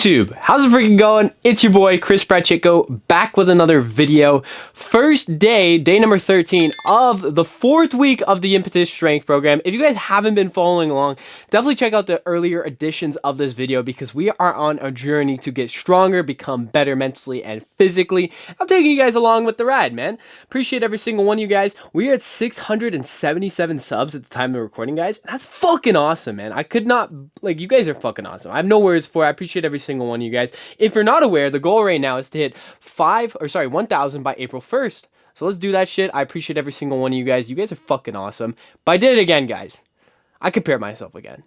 YouTube, how's it freaking going? It's your boy Chris Brachicko back with another video. First day number 13 of the 4th week of the Impetus Strength program. If you guys haven't been following along, definitely check out the earlier editions of this video because we are on a journey to get stronger, become better mentally and physically. I'm taking you guys along with the ride, man. Appreciate every single one of you guys. We are at 677 subs at the time of recording, guys. That's fucking awesome, man. I could not, like, you guys are fucking awesome. I have no words for it. I appreciate every single one of you guys. If you're not aware, the goal right now is to hit 1,000 by April 1st. So let's do that shit. I appreciate every single one of you guys. You guys are fucking awesome. But I did it again, guys. I compared myself again.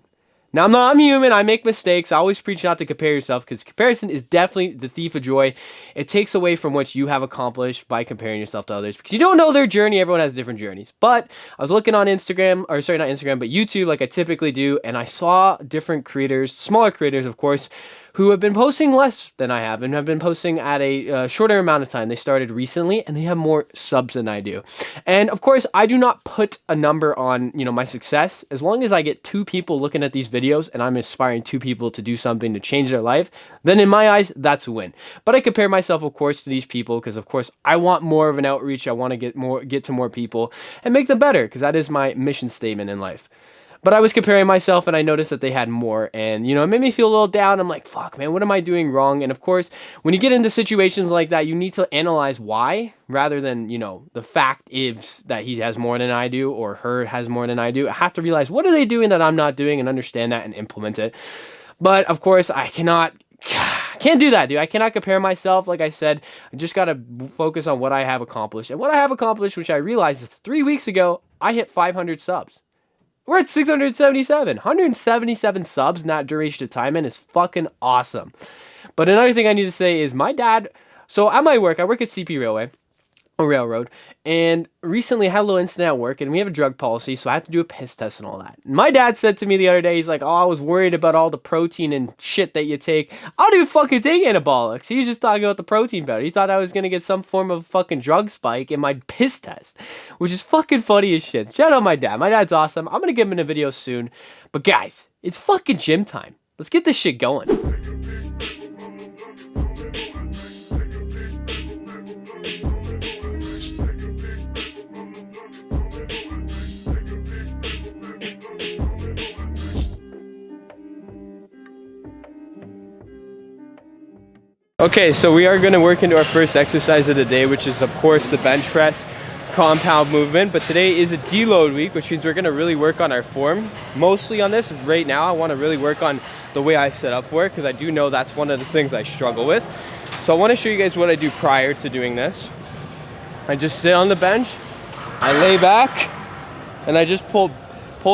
Now, I'm human. I make mistakes. I always preach not to compare yourself because comparison is definitely the thief of joy. It takes away from what you have accomplished by comparing yourself to others because you don't know their journey. Everyone has different journeys. But I was looking on Instagram, or sorry, not Instagram, but YouTube like I typically do, and I saw different creators, smaller creators, of course, who have been posting less than I have and have been posting at a shorter amount of time. They started recently and they have more subs than I do. And of course, I do not put a number on, my success. As long as I get 2 people looking at these videos and I'm inspiring 2 people to do something to change their life, then in my eyes, that's a win. But I compare myself, of course, to these people because, of course, I want more of an outreach. I want to get to more people and make them better because that is my mission statement in life. But I was comparing myself and I noticed that they had more and, it made me feel a little down. I'm like, fuck, man, what am I doing wrong? And of course, when you get into situations like that, you need to analyze why rather than, the fact is that he has more than I do or her has more than I do. I have to realize what are they doing that I'm not doing and understand that and implement it. But of course, I can't do that, dude. I cannot compare myself. Like I said, I just got to focus on what I have accomplished. And what I have accomplished, which I realized is 3 weeks ago, I hit 500 subs. We're at 677, 177 subs in that duration of time, and it's fucking awesome. But another thing I need to say is my dad, so at my work, I work at CP Railroad, and recently I had a little incident at work, and we have a drug policy, so I have to do a piss test and all that. And my dad said to me the other day, he's like, oh, I was worried about all the protein and shit that you take. I don't even fucking take anabolics. He was just talking about the protein powder. He thought I was going to get some form of fucking drug spike in my piss test, which is fucking funny as shit. Shout out my dad. My dad's awesome. I'm going to get him in a video soon. But guys, it's fucking gym time. Let's get this shit going. Okay, so we are going to work into our first exercise of the day, which is of course the bench press compound movement. But today is a deload week, which means we're going to really work on our form. Mostly on this right now, I want to really work on the way I set up for it because I do know that's one of the things I struggle with. So I want to show you guys what I do prior to doing this. I just sit on the bench, I lay back, and I just pull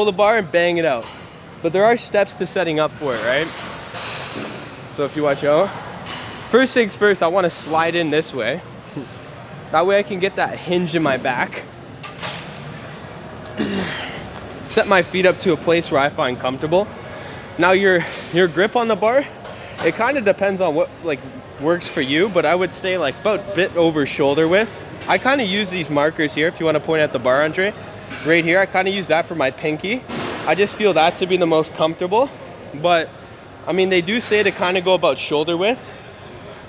the bar and bang it out. But there are steps to setting up for it, right? So if you watch out. First things first, I want to slide in this way. That way I can get that hinge in my back. Set my feet up to a place where I find comfortable. Now your grip on the bar, it kind of depends on what works for you, but I would say about a bit over shoulder width. I kind of use these markers here if you want to point at the bar, Andre. Right here, I kind of use that for my pinky. I just feel that to be the most comfortable. But I mean, they do say to kind of go about shoulder width.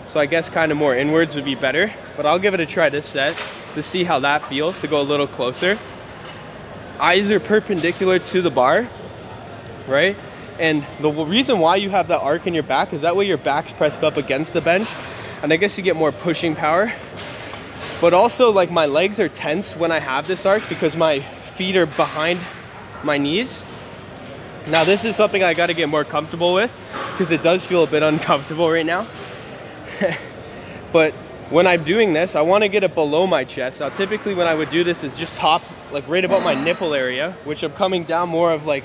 So I guess kind of more inwards would be better, but I'll give it a try this set to see how that feels, to go a little closer. Eyes are perpendicular to the bar, right? And the reason why you have that arc in your back is that way your back's pressed up against the bench, and I guess you get more pushing power. But also my legs are tense when I have this arc because my feet are behind my knees. Now this is something I got to get more comfortable with because it does feel a bit uncomfortable right now. But when I'm doing this, I want to get it below my chest. Now typically when I would do this is just top right about my nipple area, which I'm coming down more of you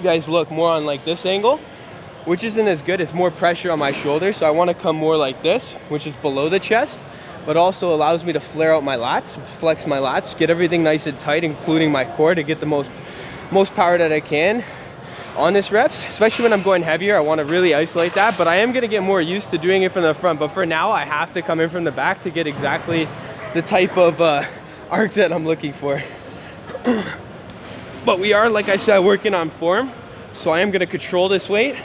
guys look more on this angle, which isn't as good. It's more pressure on my shoulder, so I want to come more like this, which is below the chest, but also allows me to flare out my lats, flex my lats, get everything nice and tight, including my core, to get the most power that I can on this reps, especially when I'm going heavier. I want to really isolate that, but I am going to get more used to doing it from the front. But for now, I have to come in from the back to get exactly the type of arc that I'm looking for. But we are, like I said, working on form. So I am going to control this weight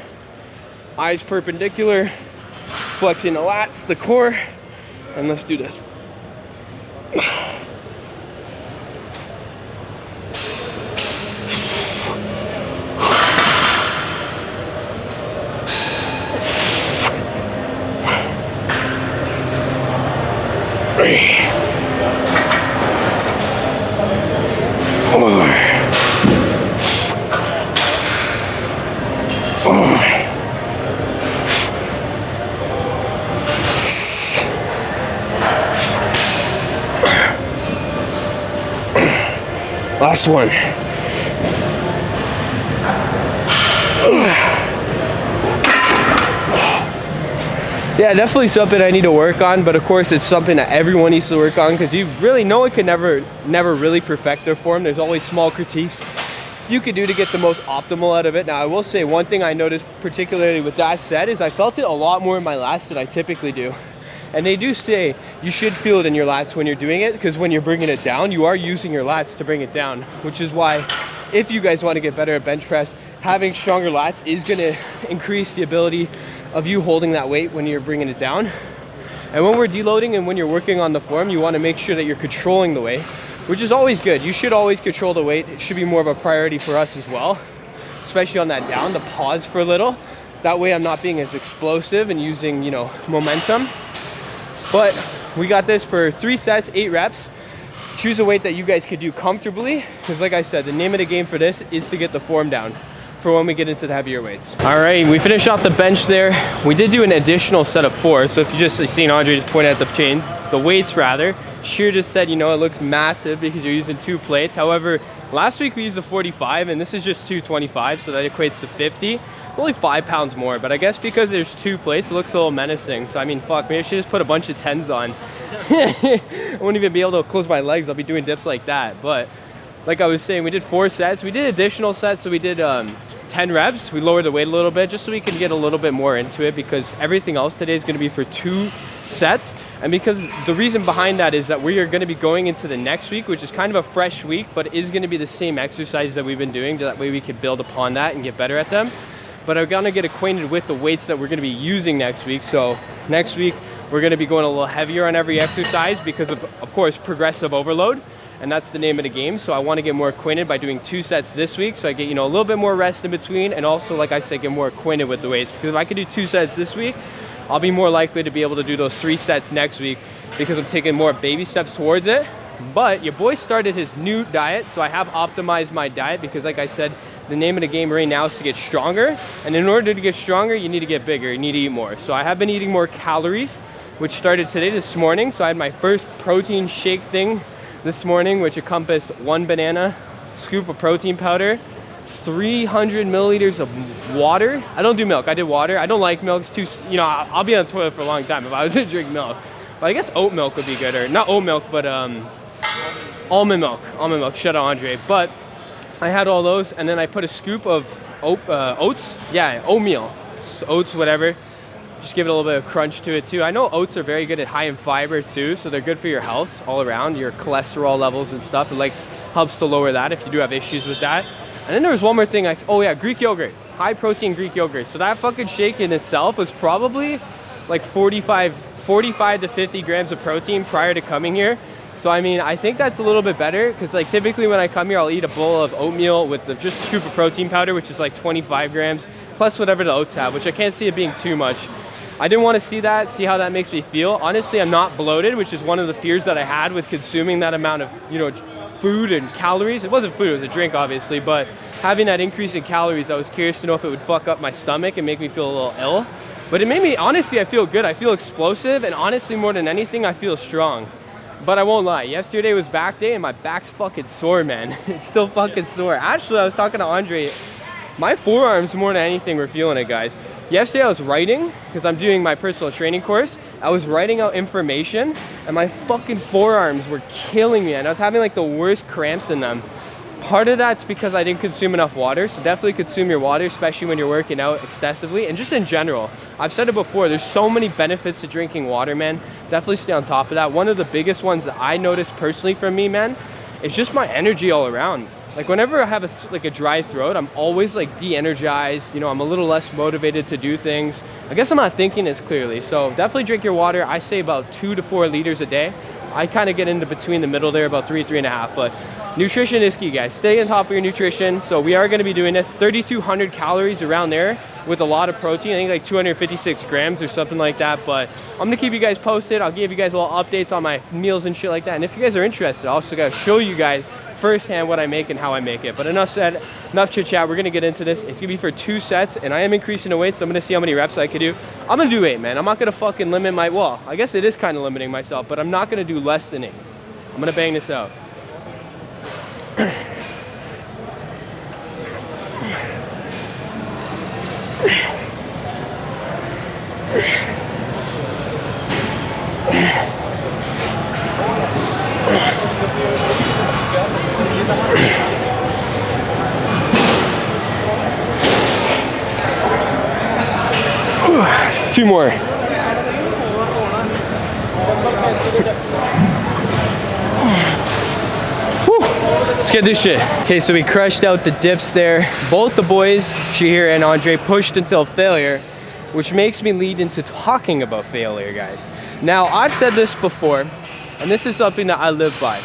Eyes perpendicular, flexing the lats, the core, and let's do this. Last one. Yeah, definitely something I need to work on, but of course it's something that everyone needs to work on, because no one can never really perfect their form. There's always small critiques you could do to get the most optimal out of it. Now, I will say one thing I noticed particularly with that set is I felt it a lot more in my lats than I typically do. And they do say you should feel it in your lats when you're doing it, because when you're bringing it down, you are using your lats to bring it down, which is why if you guys want to get better at bench press, having stronger lats is going to increase the ability of you holding that weight when you're bringing it down. And when we're deloading and when you're working on the form, you want to make sure that you're controlling the weight, which is always good. You should always control the weight. It should be more of a priority for us as well, especially on that down, to pause for a little. That way I'm not being as explosive and using, momentum. But we got this for 3 sets, 8 reps. Choose a weight that you guys could do comfortably, because like I said, the name of the game for this is to get the form down for when we get into the heavier weights. All right, we finished off the bench there. We did do an additional set of 4. So if you just seen Andre just point at the weights rather, Sheer just said, it looks massive because you're using 2 plates. However, last week we used a 45 and this is just 225, so that equates to 50. Only 5 pounds more, but I guess because there's 2 plates, it looks a little menacing. So I mean, fuck, maybe I should just put a bunch of 10s on. I won't even be able to close my legs. I'll be doing dips like that. But like I was saying, we did 4 sets. We did additional sets, so we did 10 reps. We lowered the weight a little bit just so we can get a little bit more into it, because everything else today is going to be for 2 sets. And because the reason behind that is that we are going to be going into the next week, which is kind of a fresh week, but it is going to be the same exercises that we've been doing. That way we can build upon that and get better at them. But I'm going to get acquainted with the weights that we're going to be using next week. So next week we're going to be going a little heavier on every exercise because of course, progressive overload. And that's the name of the game. So I want to get more acquainted by doing 2 sets this week, so I get, a little bit more rest in between, and also, like I said, get more acquainted with the weights. Because if I can do 2 sets this week, I'll be more likely to be able to do those 3 sets next week, because I'm taking more baby steps towards it. But your boy started his new diet, so I have optimized my diet, because like I said, the name of the game right now is to get stronger. And in order to get stronger, you need to get bigger, you need to eat more. So I have been eating more calories, which started this morning. So I had my first protein shake thing this morning, which encompassed 1 banana, scoop of protein powder, 300 milliliters of water. I don't do milk, I did water. I don't like milk, it's too, I'll be on the toilet for a long time if I was to drink milk. But I guess oat milk would be good, or not oat milk, but almond milk, shout out Andre. But I had all those, and then I put a scoop of oats, oatmeal, oats, whatever. Just give it a little bit of crunch to it too. I know oats are very good at high in fiber too, so they're good for your health all around, your cholesterol levels and stuff. It helps to lower that if you do have issues with that. And then there was one more thing, Greek yogurt, high protein Greek yogurt. So that fucking shake in itself was probably like 45 to 50 grams of protein prior to coming here. So I mean, I think that's a little bit better, because typically when I come here, I'll eat a bowl of oatmeal with just a scoop of protein powder, which is like 25 grams, plus whatever the oats have, which I can't see it being too much. I didn't want to see how that makes me feel. Honestly, I'm not bloated, which is one of the fears that I had with consuming that amount of, food and calories. It wasn't food, it was a drink, obviously, but having that increase in calories, I was curious to know if it would fuck up my stomach and make me feel a little ill. But it made me, honestly, I feel good. I feel explosive, and honestly, more than anything, I feel strong. But I won't lie, yesterday was back day, and my back's fucking sore, man. It's still fucking sore. Actually, I was talking to Andre, my forearms more than anything were feeling it, guys. Yesterday I was writing, because I'm doing my personal training course. I was writing out information, and my fucking forearms were killing me, and I was having like the worst cramps in them. Part of that's because I didn't consume enough water, so definitely consume your water, especially when you're working out extensively, and just in general. I've said it before, there's so many benefits to drinking water, man. Definitely stay on top of that. One of the biggest ones that I noticed personally from me, man, is just my energy all around. Like whenever I have like a dry throat, I'm always like de-energized. You know, I'm a little less motivated to do things. I guess I'm not thinking as clearly. So definitely drink your water. I say about 2 to 4 liters a day. I kind of get into between the middle there, about 3.5. But nutrition is key, guys. Stay on top of your nutrition. So we are going to be doing this 3,200 calories around there with a lot of protein. I think like 256 grams or something like that. But I'm going to keep you guys posted. I'll give you guys little updates on my meals and shit like that. And if you guys are interested, I'll also got to show you guys firsthand what I make and how I make it. But enough said, enough chit chat. We're gonna get into this. It's gonna be for 2 sets, and I am increasing the weight, so I'm gonna see how many reps I could do. I'm gonna do 8, man. I'm not gonna fucking limit my, well, I guess it is kind of limiting myself, but I'm not gonna do less than 8. I'm gonna bang this out. Two more. Whew. Let's get this shit. Okay, so we crushed out the dips there. Both the boys, Shahir and Andre, pushed until failure, which makes me lead into talking about failure, guys. Now, I've said this before, and this is something that I live by.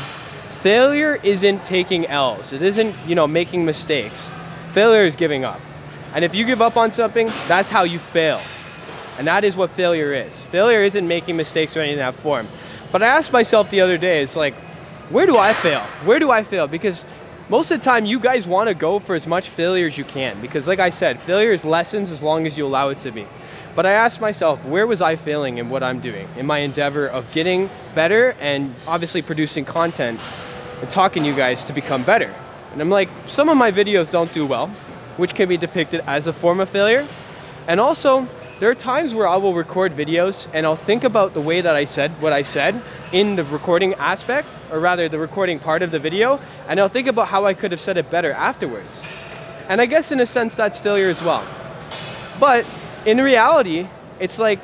Failure isn't taking L's. It isn't, you know, making mistakes. Failure is giving up. And if you give up on something, that's how you fail. And that is what failure is. Failure isn't making mistakes or anything in that form. But I asked myself the other day, it's like, where do I fail? Where do I fail? Because most of the time, you guys want to go for as much failure as you can. Because like I said, failure is lessons as long as you allow it to be. But I asked myself, where was I failing in what I'm doing? In my endeavor of getting better and obviously producing content and talking to you guys to become better. And I'm like, some of my videos don't do well, which can be depicted as a form of failure. And also, there are times where I will record videos and I'll think about the way that I said what I said in the recording aspect, or rather the recording part of the video, and I'll think about how I could have said it better afterwards. And I guess in a sense that's failure as well. But in reality, it's like,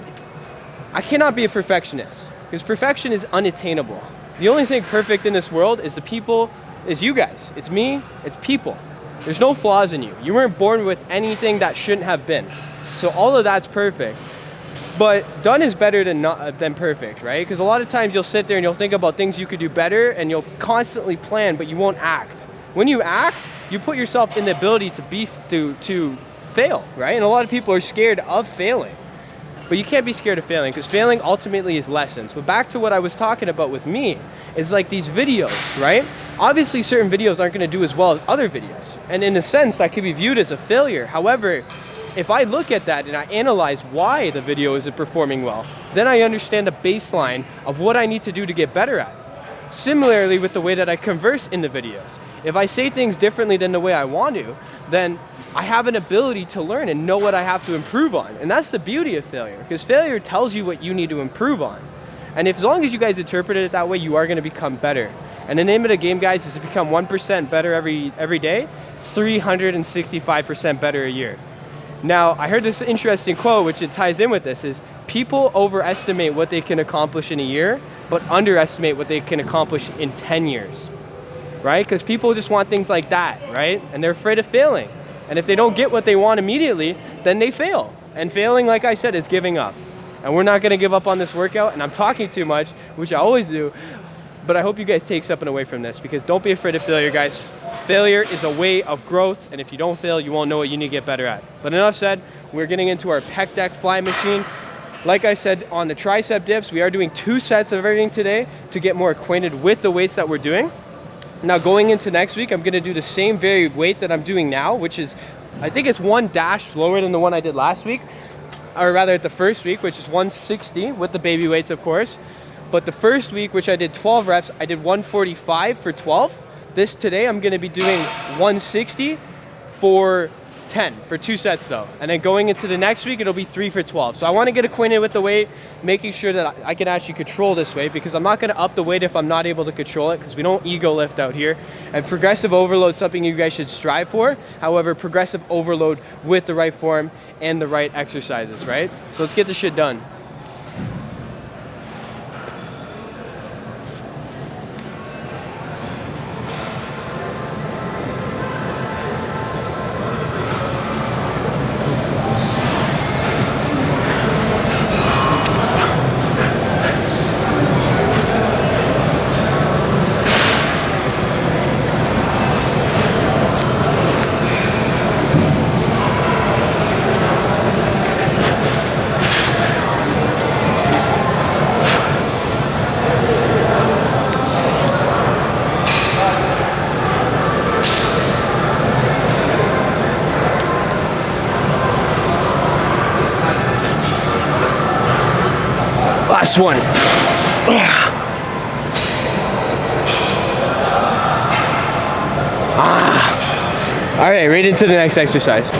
I cannot be a perfectionist because perfection is unattainable. The only thing perfect in this world is the people, is you guys. It's me, it's people. There's no flaws in you. You weren't born with anything that shouldn't have been. So all of that's perfect, but done is better than perfect, right? Because a lot of times you'll sit there and you'll think about things you could do better and you'll constantly plan, but you won't act. When you act, you put yourself in the ability to fail, right? And a lot of people are scared of failing, but you can't be scared of failing because failing ultimately is lessons. But back to what I was talking about with me is like these videos, right? Obviously certain videos aren't going to do as well as other videos. And in a sense that could be viewed as a failure. However, if I look at that and I analyze why the video isn't performing well, then I understand the baseline of what I need to do to get better at. Similarly with the way that I converse in the videos. If I say things differently than the way I want to, then I have an ability to learn and know what I have to improve on. And that's the beauty of failure, because failure tells you what you need to improve on. And if, as long as you guys interpret it that way, you are going to become better. And the name of the game, guys, is to become 1% better every day, 365% better a year. Now, I heard this interesting quote, which it ties in with this, is people overestimate what they can accomplish in a year, but underestimate what they can accomplish in 10 years, right? Because people just want things like that, right? And they're afraid of failing. And if they don't get what they want immediately, then they fail. And failing, like I said, is giving up. And we're not gonna give up on this workout, and I'm talking too much, which I always do, but I hope you guys take something away from this, because don't be afraid of failure, guys. Failure is a way of growth, and if you don't fail, you won't know what you need to get better at. But enough said, we're getting into our pec deck fly machine. Like I said, on the tricep dips, we are doing 2 sets of everything today to get more acquainted with the weights that we're doing. Now going into next week, I'm gonna do the same very weight that I'm doing now, which is, I think it's 1 dash lower than the one I did last week, or rather at the first week, which is 160 with the baby weights, of course. But the first week, which I did 12 reps, I did 145 for 12. Today, I'm gonna be doing 160 for 10, for 2 sets though. And then going into the next week, it'll be 3 for 12. So I wanna get acquainted with the weight, making sure that I can actually control this weight, because I'm not gonna up the weight if I'm not able to control it, because we don't ego lift out here. And progressive overload is something you guys should strive for. However, progressive overload with the right form and the right exercises, right? So let's get this shit done. Last one. All right, right into the next exercise.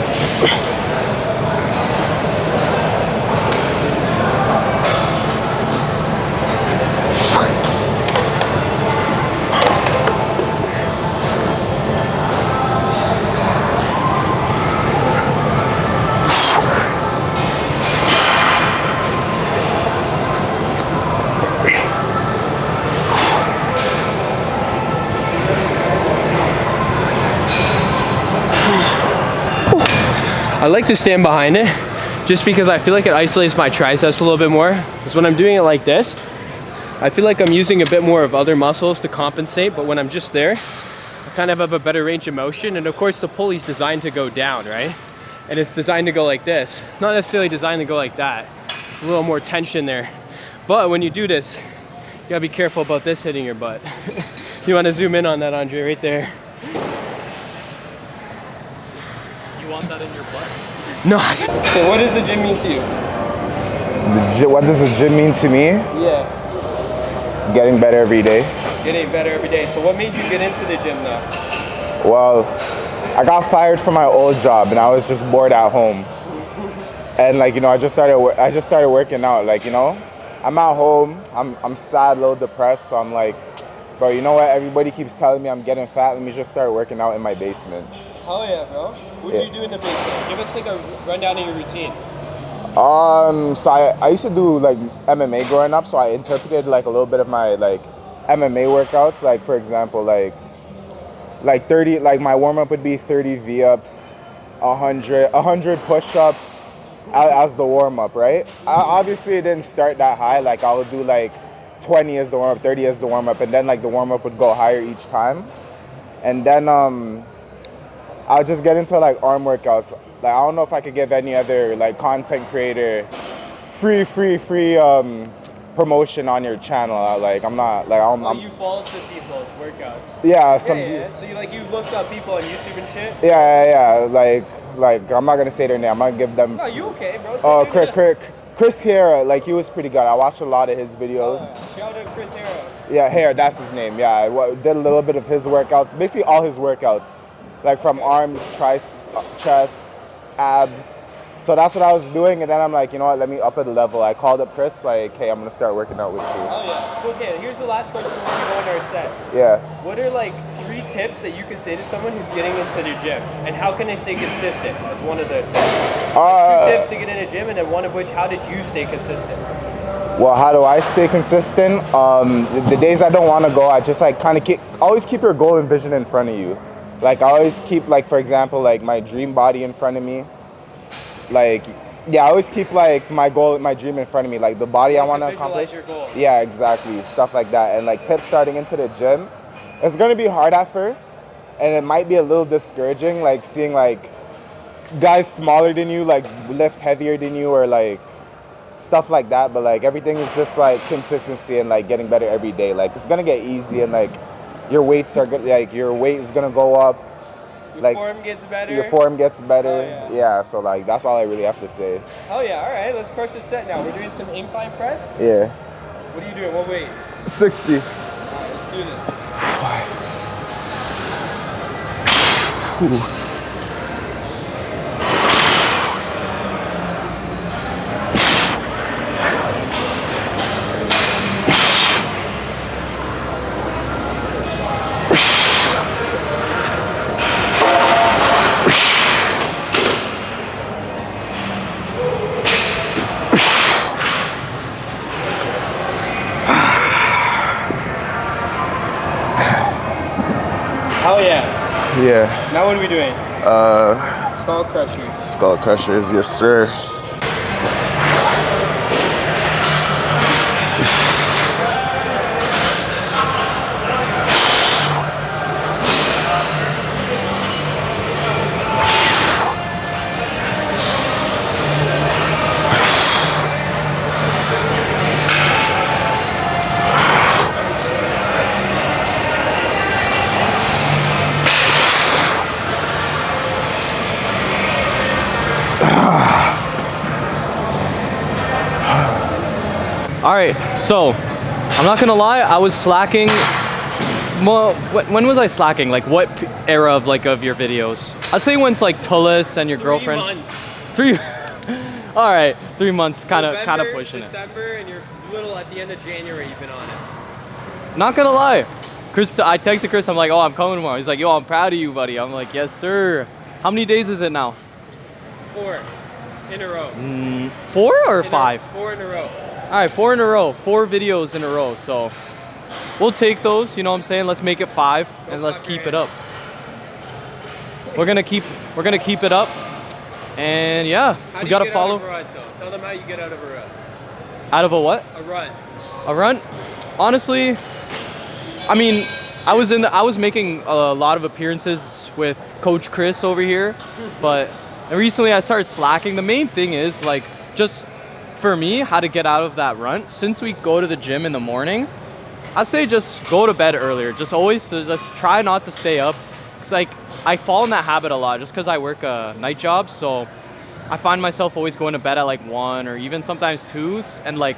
I like to stand behind it just because I feel like it isolates my triceps a little bit more. Because when I'm doing it like this, I feel like I'm using a bit more of other muscles to compensate, but when I'm just there, I kind of have a better range of motion. And of course the pulley's designed to go down, right? And it's designed to go like this. Not necessarily designed to go like that. It's a little more tension there. But when you do this, you gotta be careful about this hitting your butt. You wanna zoom in on that, Andre, right there. You want that in your butt? No. Okay, what does the gym mean to you? What does the gym mean to me? Yeah. Getting better every day. Getting better every day. So what made you get into the gym though? Well, I got fired from my old job and I was just bored at home. And like, you know, I just started working out. Like, you know, I'm at home, I'm sad, a little depressed, so I'm like, bro, you know what? Everybody keeps telling me I'm getting fat. Let me just start working out in my basement. Oh yeah, bro. What do you do in the basement? Give us like a rundown of your routine. So I used to do like MMA growing up, so I interpreted like a little bit of my like MMA workouts. Like for example, like 30, like my warm up would be 30 V-ups, 100 push-ups as the warm up, right? Obviously it didn't start that high. Like I would do like 20 as the warm up, 30 as the warm up, and then like the warm up would go higher each time. And then I'll just get into like arm workouts. Like I don't know if I could give any other like content creator free promotion on your channel. Like I'm not like I'm you follow some people's workouts. Yeah, Yeah. So you looked up people on YouTube and shit. Yeah. Like I'm not gonna say their name. I'm gonna give them. No, you okay, bro? Oh, Chris Hera. Like he was pretty good. I watched a lot of his videos. Shout out Chris Hera. Yeah, Hera. That's his name. Yeah, I did a little bit of his workouts. Basically all his workouts. Like from arms, chest, abs. So that's what I was doing, and then I'm like, you know what, let me up at the level. I called up Chris, like, hey, I'm gonna start working out with you. Oh yeah. So okay, here's the last question before we go on our set. Yeah. What are like 3 tips that you could say to someone who's getting into the gym? And how can they stay consistent? That's one of the tips. 2 tips to get in a gym, and then one of which, how did you stay consistent? Well, how do I stay consistent? The days I don't want to go, I just like kind of always keep your goal and vision in front of you. Like I always keep like, for example, like my dream body in front of me. Like, yeah, I always keep like my goal, my dream in front of me. Like the body I want to accomplish. Your goal. Yeah, exactly. Stuff like that. And like tips starting into the gym, it's gonna be hard at first, and it might be a little discouraging. Like seeing like guys smaller than you like lift heavier than you, or like stuff like that. But like everything is just like consistency and like getting better every day. Like it's gonna get easy, and like your weights are good. Like your weight is gonna go up. Your form gets better. Your form gets better. Oh, yeah. So like that's all I really have to say. Oh yeah. All right. Let's crush the set now. We're doing some incline press. Yeah. What are you doing? What weight? 60. All right. Let's do this. Ooh. Hell yeah. Yeah. Now what are we doing? Skull crushers. Skull crushers, yes sir. All right, so I'm not gonna lie, I was slacking. When was I slacking? Like what era of your videos? I'd say when it's like Tullis and your girlfriend. 3 months. 3. All right, 3 months, kind of pushing December, and you're little at the end of January. You've been on it. Not gonna lie, Chris. I texted Chris. I'm like, oh, I'm coming tomorrow. He's like, yo, I'm proud of you, buddy. I'm like, yes, sir. How many days is it now? 4 in a row. 4 or 5? 4 in a row. All right, 4 in a row. 4 videos in a row. So we'll take those. You know what I'm saying? Let's make it 5 and let's keep it up. We're gonna keep it up. And yeah, we gotta follow. Tell them how you get out of a rut. Out of a what? A rut. A run? Honestly, I mean, I was making a lot of appearances with Coach Chris over here, but recently I started slacking. The main thing is like just for me how to get out of that run. Since we go to the gym in the morning, I'd say just go to bed earlier. Just try not to stay up. It's like I fall in that habit a lot just because I work a night job, so I find myself always going to bed at like 1 or even sometimes 2, and like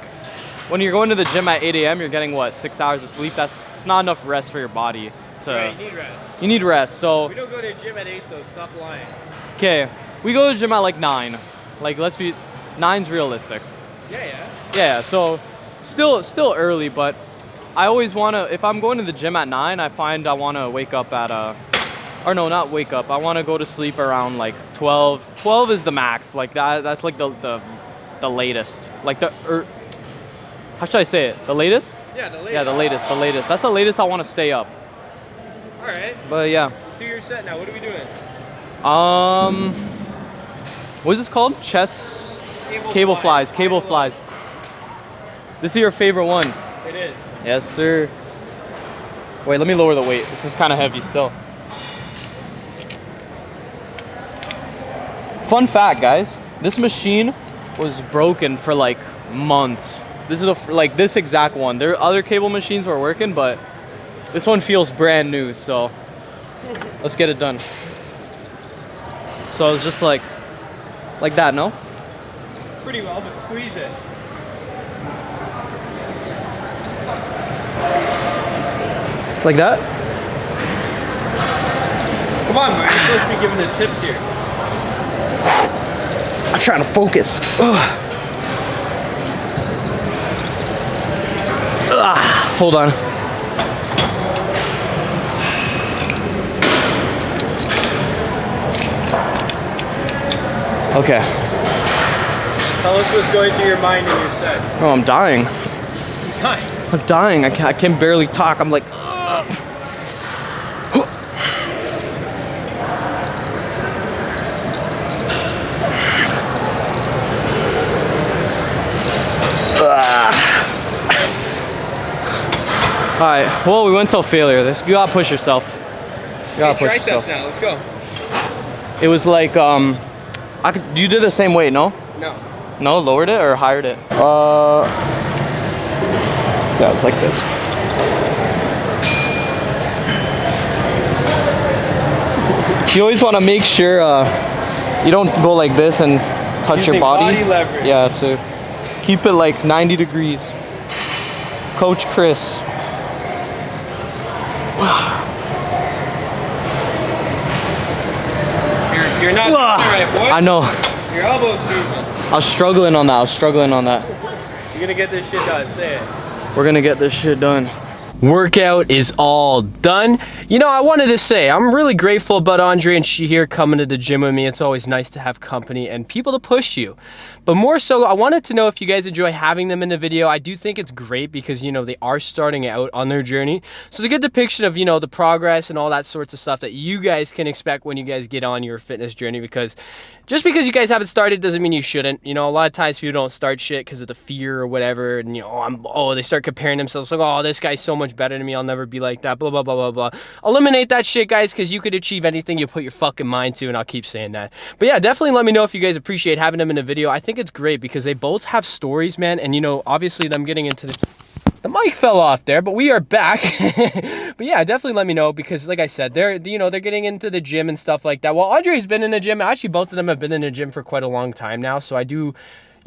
when you're going to the gym at 8 a.m., you're getting what, 6 hours of sleep? It's not enough rest for your body. Right, you need rest. You need rest. So we don't go to the gym at 8 though. Stop lying. Okay, we go to the gym at like 9. Like 9's realistic. Yeah. So still early, but I always wanna. If I'm going to the gym at 9, I find I wanna wake up at or no, not wake up. I wanna go to sleep around like 12. 12 is the max. Like that's like the latest. Like how should I say it? The latest? Yeah, the latest. Yeah, the latest. That's the latest I want to stay up. All right. But yeah. Let's do your set now. What are we doing? What is this called? Cable flies. Cable flies. This is your favorite one. It is. Yes, sir. Wait, let me lower the weight. This is kind of heavy still. Fun fact, guys. This machine was broken for like months. This is this exact one. There are other cable machines were working, but this one feels brand new, so let's get it done. So it's just like that, no? Pretty well, but squeeze it. Like that? Come on, man. You're supposed to be giving the tips here. I'm trying to focus. Hold on. Okay. Tell us what's going through your mind in your sets. Oh, I'm dying. You're dying. I'm dying. I can barely talk. I'm like, all right. Well, we went till failure. You gotta push yourself. You gotta push triceps yourself. now. Let's go. It was like you did the same weight, no? No. No, lowered it or higher it? Yeah, it was like this. You always want to make sure you don't go like this and touch your body. Leverage. Yeah, so keep it like 90 degrees. Coach Chris. You're not doing it right, boy. I know. Your elbow's moving. I was struggling on that. You're gonna get this shit done. Say it. We're gonna get this shit done. Workout is all done. You know, I wanted to say, I'm really grateful about Andre and she here coming to the gym with me. It's always nice to have company and people to push you. But more so, I wanted to know if you guys enjoy having them in the video. I do think it's great because, you know, they are starting out on their journey. So it's a good depiction of, you know, the progress and all that sorts of stuff that you guys can expect when you guys get on your fitness journey, because just because you guys haven't started doesn't mean you shouldn't. You know, a lot of times people don't start shit because of the fear or whatever. And, you know, they start comparing themselves like, oh, this guy's so much better than me. I'll never be like that, blah, blah, blah, blah, blah. Eliminate that shit, guys, because you could achieve anything you put your fucking mind to, and I'll keep saying that. But yeah, definitely let me know if you guys appreciate having them in the video. I think it's great because they both have stories, man. And, you know, obviously them getting into the mic fell off there, but we are back. But yeah, definitely let me know because, like I said, they're getting into the gym and stuff like that. Well, Andre's been in the gym. Actually, both of them have been in the gym for quite a long time now. So I do,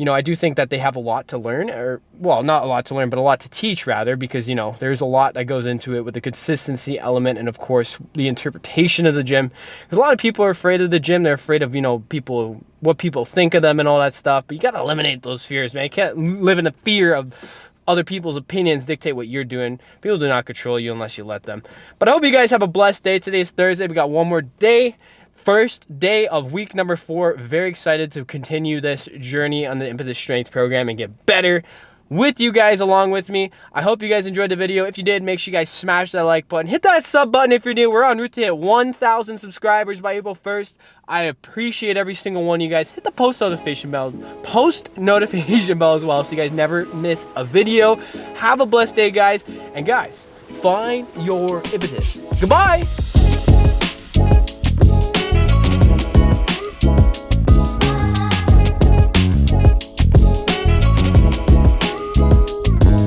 you know, I do think that they have a lot to learn, or, well, not a lot to learn, but a lot to teach rather, because, you know, there's a lot that goes into it with the consistency element and, of course, the interpretation of the gym. Because a lot of people are afraid of the gym. They're afraid of, you know, people, what people think of them and all that stuff. But you got to eliminate those fears, man. You can't live in the fear of other people's opinions dictate what you're doing. People do not control you unless you let them. But I hope you guys have a blessed day. Today is Thursday. We got one more day. First day of week number 4. Very excited to continue this journey on the Impetus Strength program and get better with you guys along with me. I hope you guys enjoyed the video. If you did, make sure you guys smash that like button. Hit that sub button if you're new. We're on route to hit 1,000 subscribers by April 1st. I appreciate every single one of you guys. Hit the post notification bell as well, so you guys never miss a video. Have a blessed day, guys. And guys, find your impetus. Goodbye.